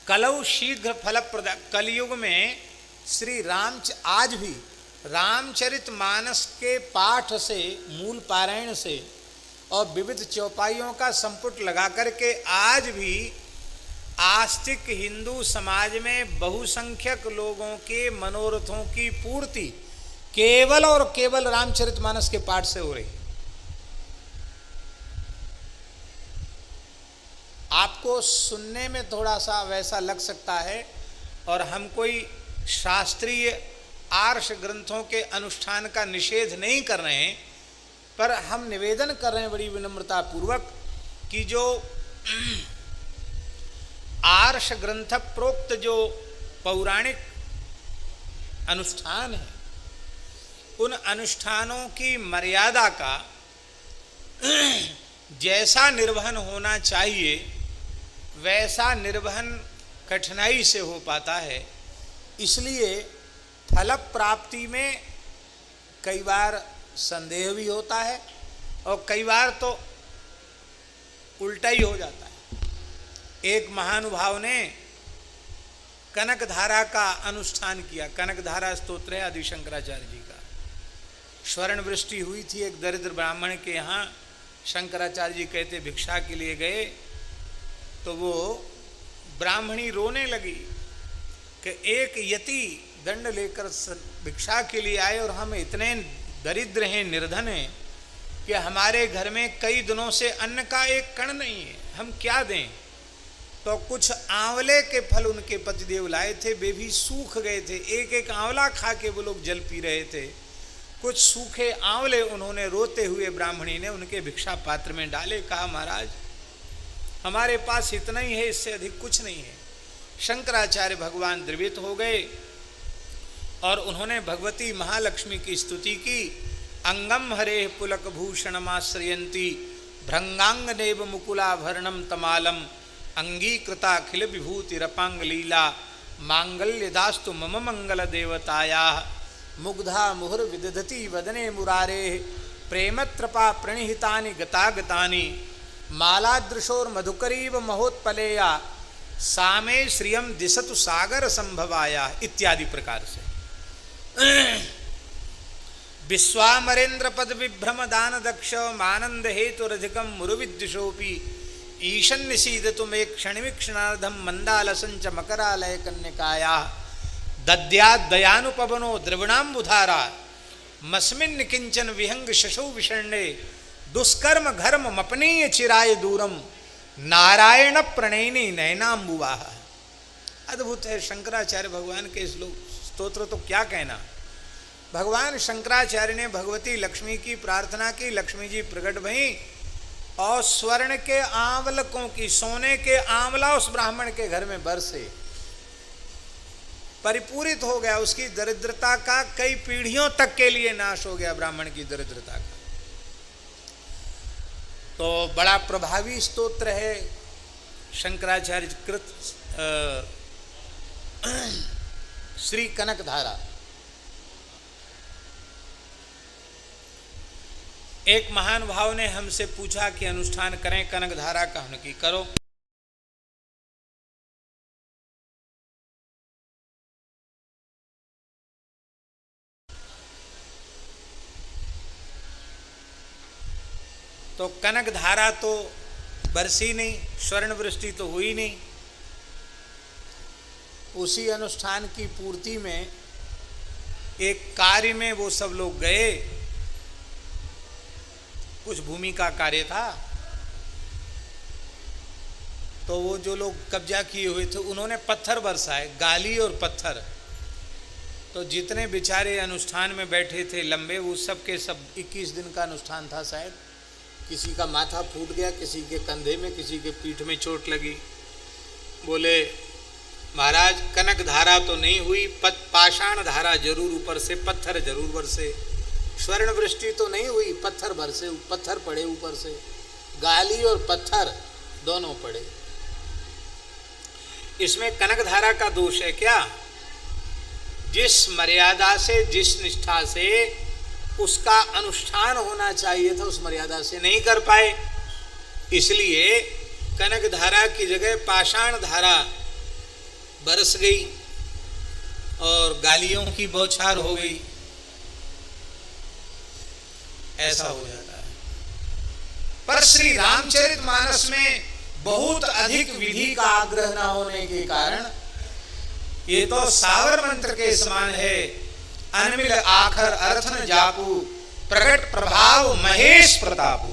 कलौ शीघ्र फलप्रद। कलयुग में श्री आज भी रामचरितमानस के पाठ से, मूल पारायण से और विविध चौपाइयों का संपुट लगा करके आज भी आस्तिक हिंदू समाज में बहुसंख्यक लोगों के मनोरथों की पूर्ति केवल और केवल रामचरितमानस के पाठ से हो रही। आपको सुनने में थोड़ा सा वैसा लग सकता है, और हम कोई शास्त्रीय आर्ष ग्रंथों के अनुष्ठान का निषेध नहीं कर रहे हैं, पर हम निवेदन कर रहे हैं बड़ी विनम्रता पूर्वक कि जो आर्ष ग्रंथ प्रोक्त जो पौराणिक अनुष्ठान है, उन अनुष्ठानों की मर्यादा का जैसा निर्वहन होना चाहिए वैसा निर्वहन कठिनाई से हो पाता है। इसलिए फल प्राप्ति में कई बार संदेह भी होता है और कई बार तो उल्टा ही हो जाता है। एक महानुभाव ने कनक धारा का अनुष्ठान किया। कनक धारा स्तोत्र है आदि शंकराचार्य जी का। स्वर्ण वृष्टि हुई थी एक दरिद्र ब्राह्मण के यहाँ। शंकराचार्य जी कहते भिक्षा के लिए गए तो वो ब्राह्मणी रोने लगी कि एक यति दंड लेकर भिक्षा के लिए आए और हम इतने दरिद्र हैं, निर्धन हैं कि हमारे घर में कई दिनों से अन्न का एक कण नहीं है, हम क्या दें। तो कुछ आंवले के फल उनके पतिदेव लाए थे, वे भी सूख गए थे। एक एक आंवला खा के वो लोग जल पी रहे थे। कुछ सूखे आंवले उन्होंने रोते हुए ब्राह्मणी ने उनके भिक्षा पात्र में डाले। कहा महाराज हमारे पास इतना ही है, इससे अधिक कुछ नहीं है। शंकराचार्य भगवान द्रवित हो गए और उन्होंने भगवती महालक्ष्मी की स्तुति की। अंगम हरे पुलक भूषणमाश्रयंती भृंगांग देव मुकुलाभरणम तमालम अंगीकृताखिल विभूति रपांग लीला मांगल्यदास्तु मम मंगल देवताया मुग्धा मुहुर विदधति वदने मुरारे प्रेमत्रपा प्रणिहितानि गतागतानि मालादृशोर मधुकरीव महोत्पलेया सामे श्रियम दिशतु सागर संभवाया इत्यादि प्रकार से। विश्वामरेन्द्र पद विभ्रम दान दक्ष मानंद हेतुरधिकम मुरुविद्विषोपि ईशन्निषीदतु मे क्षणिवीक्षणार्धम मंदालसंच मकरालय कन्यकाया दद्यादयानुपवनो द्रविणाम्बुधारा मस्मिन् किंचन विहंग शशौ विषण्णे दुष्कर्म घर्म मपनीय चिराय दूरम नारायण प्रणयिनी नयनाम्बुवाह। अद्भुत है शंकराचार्य भगवान के श्लोक स्तोत्र, तो क्या कहना। भगवान शंकराचार्य ने भगवती लक्ष्मी की प्रार्थना की। लक्ष्मी जी प्रकट भई और स्वर्ण के आंवलकों की, सोने के आंवला उस ब्राह्मण के घर में बरसे। परिपूरित हो गया। उसकी दरिद्रता का कई पीढ़ियों तक के लिए नाश हो गया, ब्राह्मण की दरिद्रता का। तो बड़ा प्रभावी स्तोत्र है शंकराचार्य कृत श्री कनक धारा। एक महान भाव ने हमसे पूछा कि अनुष्ठान करें कनक धारा का। हमने की करो। तो कनक धारा तो बरसी नहीं, स्वर्ण वृष्टि तो हुई नहीं। उसी अनुष्ठान की पूर्ति में एक कार्य में वो सब लोग गए। कुछ भूमि का कार्य था, तो वो जो लोग कब्जा किए हुए थे उन्होंने पत्थर बरसाए, गाली और पत्थर। तो जितने बेचारे अनुष्ठान में बैठे थे लंबे, वो सब के सब 21 दिन का अनुष्ठान था शायद। किसी का माथा फूट गया, किसी के कंधे में, किसी के पीठ में चोट लगी। बोले महाराज कनक धारा तो नहीं हुई, पाषाण धारा जरूर ऊपर से, पत्थर जरूर बरसे। स्वर्ण वृष्टि तो नहीं हुई, पत्थर बरसे, पत्थर पड़े ऊपर से। गाली और पत्थर दोनों पड़े। इसमें कनक धारा का दोष है क्या? जिस मर्यादा से, जिस निष्ठा से उसका अनुष्ठान होना चाहिए था, उस मर्यादा से नहीं कर पाए। इसलिए कनक धारा की जगह पाषाण धारा बरस गई और गालियों की बौछार हो गई, ऐसा हो जाता है। पर श्री रामचरितमानस में बहुत अधिक विधि का आग्रह न होने के कारण ये तो सावर मंत्र के समान है। अनमिल आखर अर्थ न जापू, प्रकट प्रभाव महेश प्रतापू।